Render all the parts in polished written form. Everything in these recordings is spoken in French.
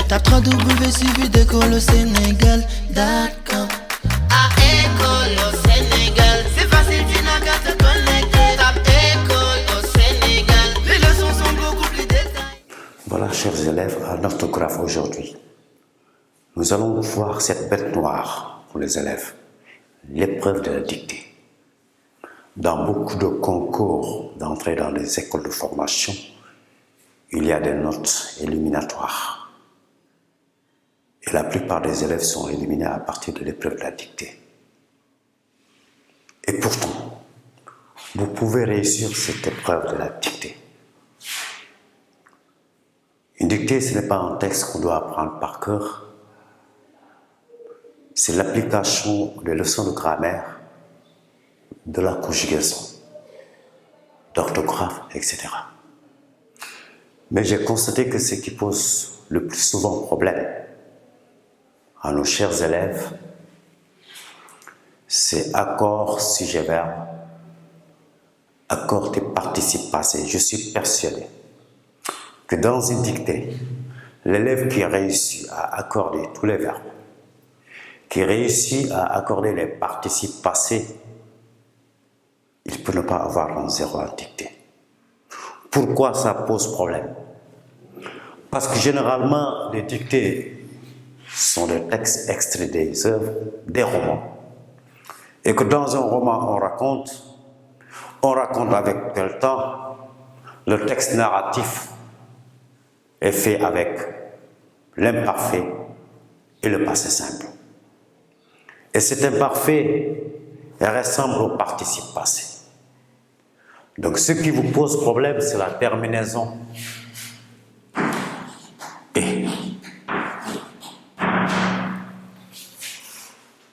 Tape 3W suivi d'école au Sénégal. D'accord. À école au Sénégal, c'est facile, tu n'as qu'à te connecter. Tape école au Sénégal, les leçons sont beaucoup plus détaillées. Voilà, chers élèves, en orthographe aujourd'hui, nous allons voir cette bête noire pour les élèves, l'épreuve de la dictée. Dans beaucoup de concours d'entrée dans les écoles de formation, il y a des notes éliminatoires. Et la plupart des élèves sont éliminés à partir de l'épreuve de la dictée. Et pourtant, vous pouvez réussir cette épreuve de la dictée. Une dictée, ce n'est pas un texte qu'on doit apprendre par cœur. C'est l'application des leçons de grammaire, de la conjugaison, d'orthographe, etc. Mais j'ai constaté que ce qui pose le plus souvent problème à nos chers élèves, c'est accord, sujet, verbe, accord des participes passés. Je suis persuadé que dans une dictée, l'élève qui réussit à accorder tous les verbes, qui réussit à accorder les participes passés, il peut ne pas avoir un zéro en dictée. Pourquoi ça pose problème? Parce que généralement, les dictées sont des textes extraits des œuvres, des romans. Et que dans un roman, on raconte avec quel temps, le texte narratif est fait avec l'imparfait et le passé simple. Et cet imparfait ressemble au participe passé. Donc ce qui vous pose problème, c'est la terminaison et.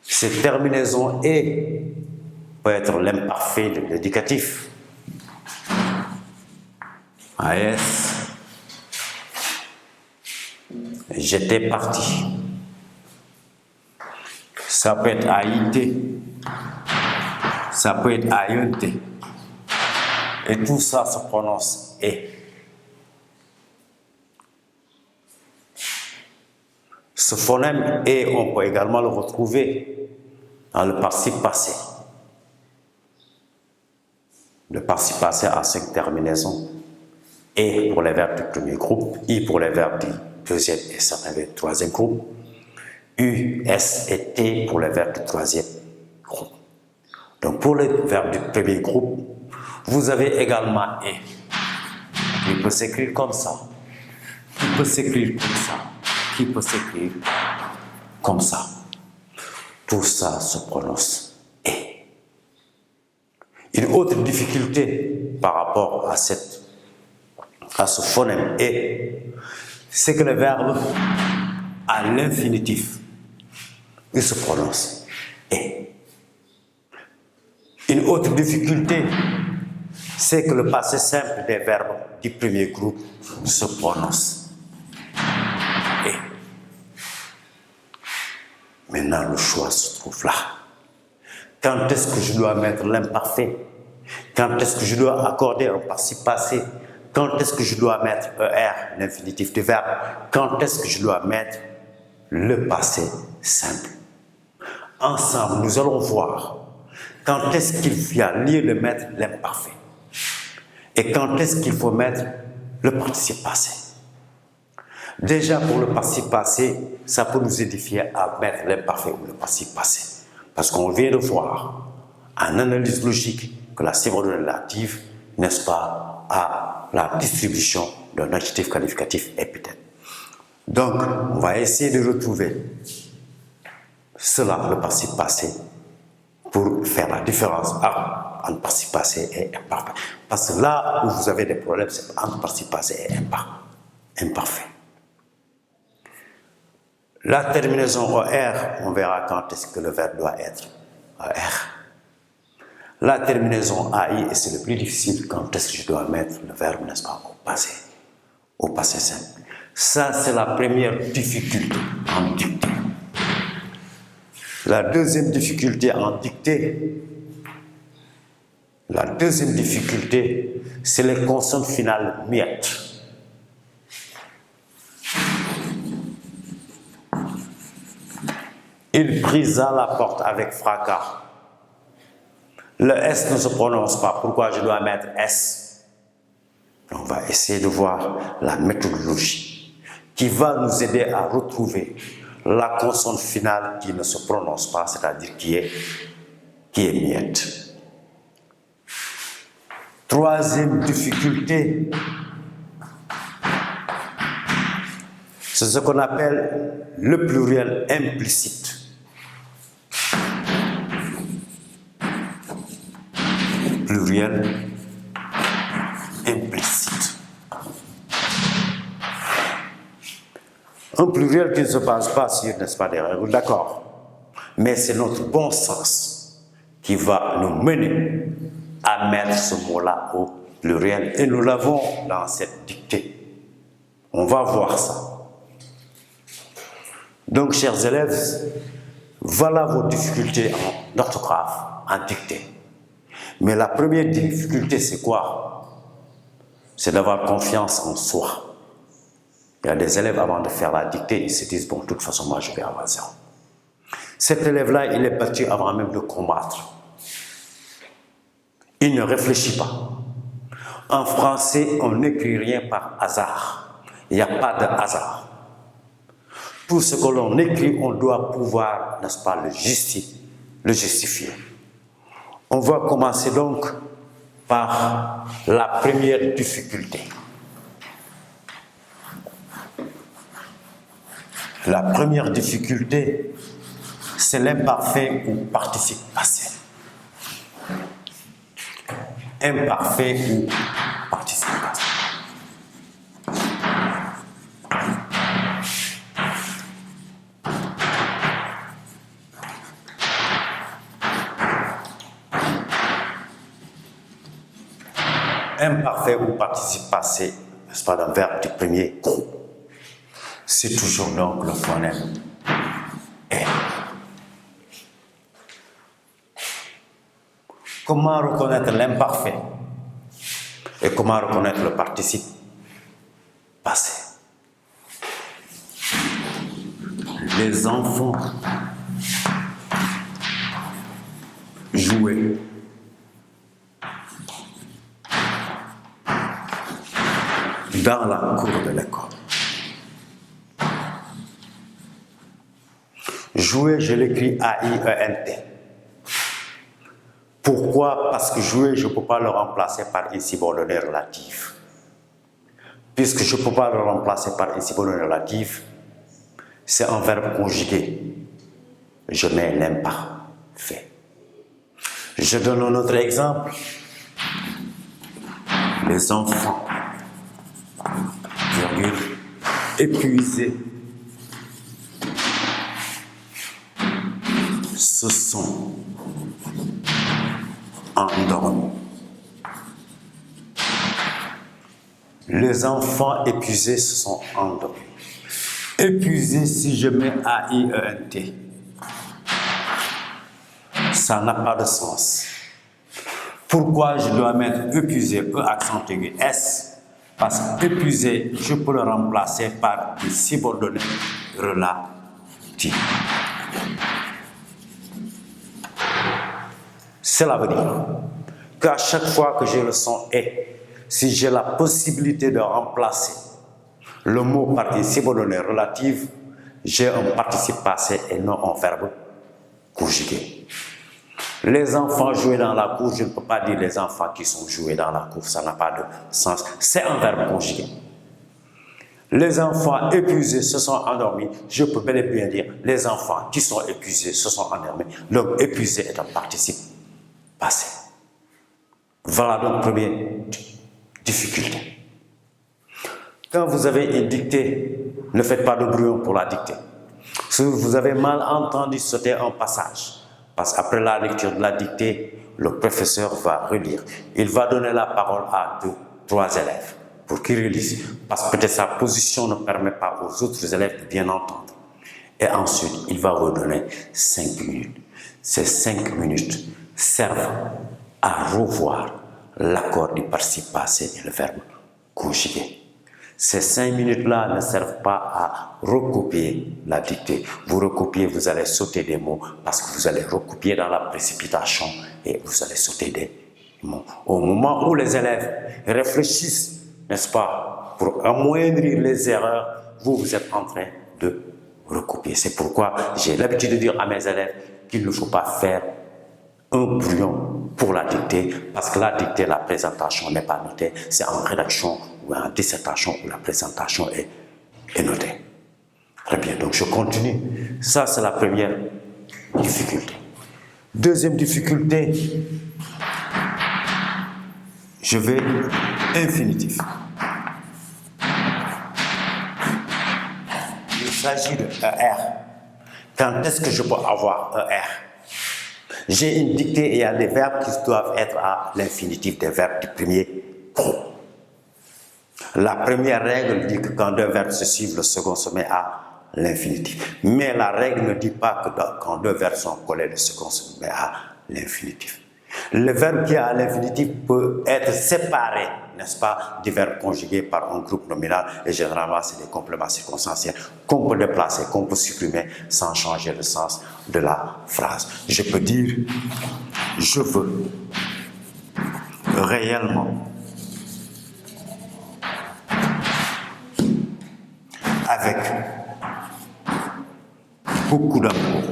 Cette terminaison et peut être l'imparfait de l'éducatif. AS, j'étais parti. Ça peut être AIT, ça peut être AIT. Et tout ça se prononce et. Ce phonème et, on peut également le retrouver dans le participe passé. Le participe passé a 5 terminaisons. Et pour les verbes du premier groupe, I pour les verbes du deuxième et certains du troisième groupe, U, S et T pour les verbes du troisième groupe. Donc pour les verbes du premier groupe, vous avez également et. Il peut s'écrire comme ça. Il peut s'écrire comme ça. Qui peut s'écrire comme ça. Tout ça se prononce et. Une autre difficulté par rapport à ce phonème et, c'est que le verbe à l'infinitif, il se prononce et. Une autre difficulté, c'est que le passé simple des verbes du premier groupe se prononce et. Maintenant, le choix se trouve là. Quand est-ce que je dois mettre l'imparfait? Quand est-ce que je dois accorder un participe passé? Quand est-ce que je dois mettre ER, l'infinitif du verbe? Quand est-ce que je dois mettre le passé simple? Ensemble, nous allons voir quand est-ce qu'il y a lieu de mettre l'imparfait et quand est-ce qu'il faut mettre le participe passé. Déjà, pour le participe passé, ça peut nous édifier à mettre l'imparfait ou le participe passé. Parce qu'on vient de voir, en analyse logique, que la subordonnée relative, n'est-ce pas, a la distribution d'un adjectif qualificatif épithète. Donc, on va essayer de retrouver cela, le participe passé, pour faire la différence entre participe passé et imparfait. Parce que là où vous avez des problèmes, c'est entre participe passé et imparfait. La terminaison OR, on verra quand est-ce que le verbe doit être OR. La terminaison AI, et c'est le plus difficile, quand est-ce que je dois mettre le verbe, n'est-ce pas, au passé simple. Ça, c'est la première difficulté en dictée. La deuxième difficulté en dictée, c'est les consonnes finales muettes. Il brisa la porte avec fracas. Le S ne se prononce pas. Pourquoi je dois mettre S? On va essayer de voir la méthodologie qui va nous aider à retrouver la consonne finale qui ne se prononce pas, c'est-à-dire qui est muette. Troisième difficulté, c'est ce qu'on appelle le pluriel implicite. Pluriel implicite. Un pluriel qui ne se base pas sur, n'est-ce pas, des règles, d'accord. Mais c'est notre bon sens qui va nous mener à mettre ce mot-là au pluriel. Et nous l'avons dans cette dictée. On va voir ça. Donc, chers élèves, voilà vos difficultés en orthographe, en dictée. Mais la première difficulté, c'est quoi? C'est d'avoir confiance en soi. Il y a des élèves, avant de faire la dictée, ils se disent, bon, de toute façon, moi, je vais avoir 0. Cet élève-là, il est battu avant même de combattre. Il ne réfléchit pas. En français, on n'écrit rien par hasard. Il n'y a pas de hasard. Tout ce que l'on écrit, on doit pouvoir, n'est-ce pas, le justifier. On va commencer donc par la première difficulté. La première difficulté, c'est l'imparfait ou participe passé. Imparfait ou participe passé. Imparfait ou participe passé, n'est-ce pas, d'un verbe du premier groupe. C'est toujours donc le phonème est. Comment reconnaître l'imparfait et comment reconnaître le participe passé? Les enfants jouaient. Dans la cour de l'école. Jouer, je l'écris A-I-E-N-T. Pourquoi? Parce que jouer, je ne peux pas le remplacer par une subordonnée relative. Puisque je ne peux pas le remplacer par une subordonnée relative, c'est un verbe conjugué. Je mets l'imparfait. Je donne un autre exemple. Les enfants, virgule, épuisés, se sont endormis. Les enfants épuisés se sont endormis. Épuisé, si je mets A-I-E-N-T, ça n'a pas de sens. Pourquoi je dois mettre épuisé, E accent aigu, S? Parce qu'épuisé, je peux le remplacer par une subordonnée relative. Cela veut dire qu'à chaque fois que j'ai le son « et », si j'ai la possibilité de remplacer le mot par une subordonnée relative, j'ai un participe passé et non un verbe conjugué. Les enfants jouaient dans la cour, je ne peux pas dire les enfants qui sont joués dans la cour, ça n'a pas de sens. C'est un verbe conjugué. Les enfants épuisés se sont endormis, je peux bel et bien dire les enfants qui sont épuisés se sont endormis. Donc épuisé est un participe passé. Voilà donc première difficulté. Quand vous avez une dictée, ne faites pas de brouillon pour la dictée. Si vous avez mal entendu sauter un passage, parce qu'après la lecture de la dictée, le professeur va relire. Il va donner la parole à 2, 3 élèves pour qu'ils relisent, parce que peut-être sa position ne permet pas aux autres élèves de bien entendre. Et ensuite, il va redonner 5 minutes. Ces 5 minutes servent à revoir l'accord du participe passé et le verbe conjugué. Ces 5 minutes-là ne servent pas à recopier la dictée. Vous recopiez, vous allez sauter des mots parce que vous allez recopier dans la précipitation et vous allez sauter des mots. Au moment où les élèves réfléchissent, n'est-ce pas, pour amoindrir les erreurs, vous êtes en train de recopier. C'est pourquoi j'ai l'habitude de dire à mes élèves qu'il ne faut pas faire un brouillon pour la dictée, parce que la dictée, la présentation n'est pas notée, c'est en rédaction ou en dissertation où la présentation est notée. Très bien, donc je continue. Ça, c'est la première difficulté. Deuxième difficulté, je vais infinitif. Il s'agit de ER. Quand est-ce que je peux avoir ER? J'ai une dictée et il y a des verbes qui doivent être à l'infinitif, des verbes du premier groupe. La première règle dit que quand deux verbes se suivent, le second se met à l'infinitif. Mais la règle ne dit pas que quand deux verbes sont collés, le second se met à l'infinitif. Le verbe qui est à l'infinitif peut être séparé, n'est-ce pas, du verbe conjugué par un groupe nominal, et généralement c'est des compléments circonstanciels qu'on peut déplacer, qu'on peut supprimer sans changer le sens de la phrase. Je peux dire « je veux réellement » avec beaucoup d'amour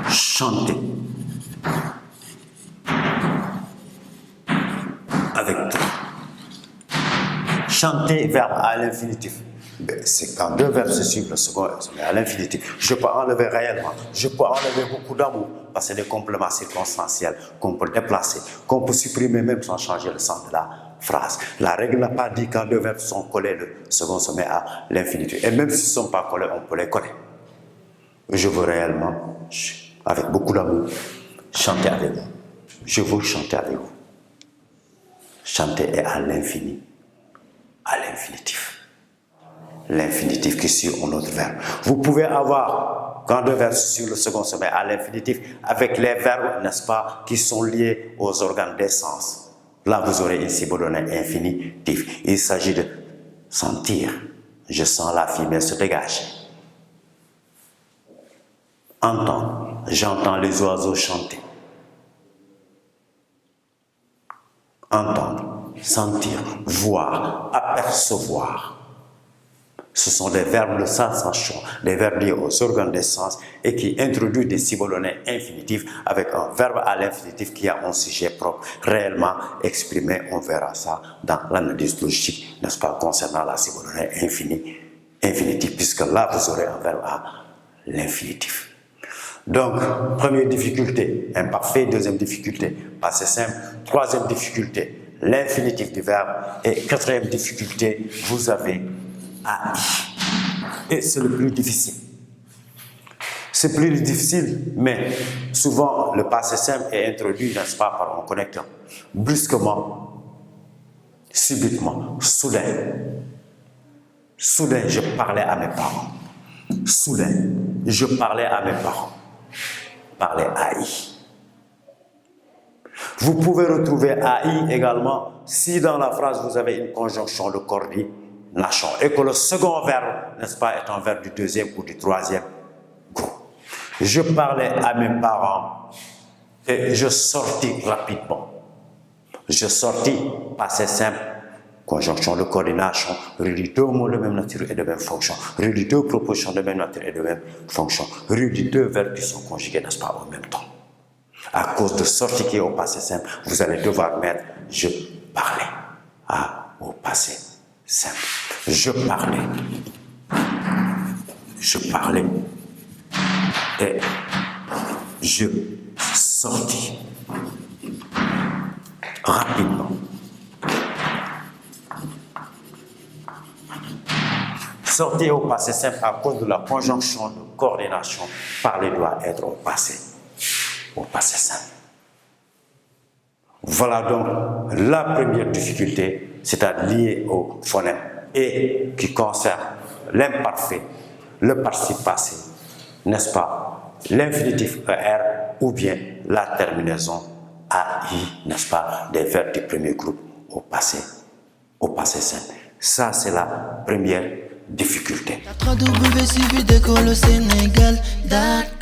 chanter avec toi. Chanter, verbe à l'infinitif. C'est quand deux verbes se suivent, le second se met à l'infinitif. Je peux enlever réellement, je peux enlever beaucoup d'amour, parce que c'est des compléments circonstanciels qu'on peut déplacer, qu'on peut supprimer même sans changer le sens de la phrase. La règle n'a pas dit quand deux verbes sont collés, le second se met à l'infinitif. Et même s'ils ne sont pas collés, on peut les coller. Je veux réellement, avec beaucoup d'amour, chanter avec vous. Je veux chanter avec vous. Chanter est à l'infini, à l'infinitif. L'infinitif qui suit un autre verbe. Vous pouvez avoir, quand deux verbes se suivent, le second se met à l'infinitif, avec les verbes, n'est-ce pas, qui sont liés aux organes des sens. Là, vous aurez une subordonnée infinitif. Il s'agit de sentir. Je sens la fumée se dégager. Entendre. J'entends les oiseaux chanter. Entendre, sentir, voir, apercevoir. Ce sont des verbes de sensation, des verbes liés aux organes des sens et qui introduisent des subordonnées infinitives avec un verbe à l'infinitif qui a un sujet propre, réellement exprimé. On verra ça dans l'analyse logique, n'est-ce pas, concernant la subordonnée infinitive, puisque là, vous aurez un verbe à l'infinitif. Donc, première difficulté, imparfait. Deuxième difficulté, passé simple. Troisième difficulté, l'infinitif du verbe. Et quatrième difficulté, vous avez AI. Et c'est le plus difficile. C'est plus difficile, mais souvent le passé simple est introduit, n'est-ce pas, par un connecteur. Brusquement, subitement, soudain. Soudain, je parlais à mes parents. Soudain, je parlais à mes parents. Parler AI. Vous pouvez retrouver AI également si dans la phrase vous avez une conjonction de coordination et que le second verbe, n'est-ce pas, est un verbe du deuxième ou du troisième groupe. Je parlais à mes parents et je sortis rapidement. Je sortis, passé simple, conjonction de coordination, relie deux mots de même nature et de même fonction, relie deux propositions de même nature et de même fonction, relie deux verbes qui sont conjugués, n'est-ce pas, en même temps. À cause de sortie qui est au passé simple, vous allez devoir mettre je parlais au passé simple. Je parlais et je sortis rapidement. Sortir au passé simple à cause de la conjonction de coordination. Parler doit être au passé simple. Voilà donc la première difficulté, c'est-à-dire liée au phonème et qui concerne l'imparfait, le participe passé, n'est-ce pas, l'infinitif ER ou bien la terminaison AI, n'est-ce pas, des verbes du premier groupe au passé simple. Ça, c'est la première difficulté. www.suividecolosénégal.com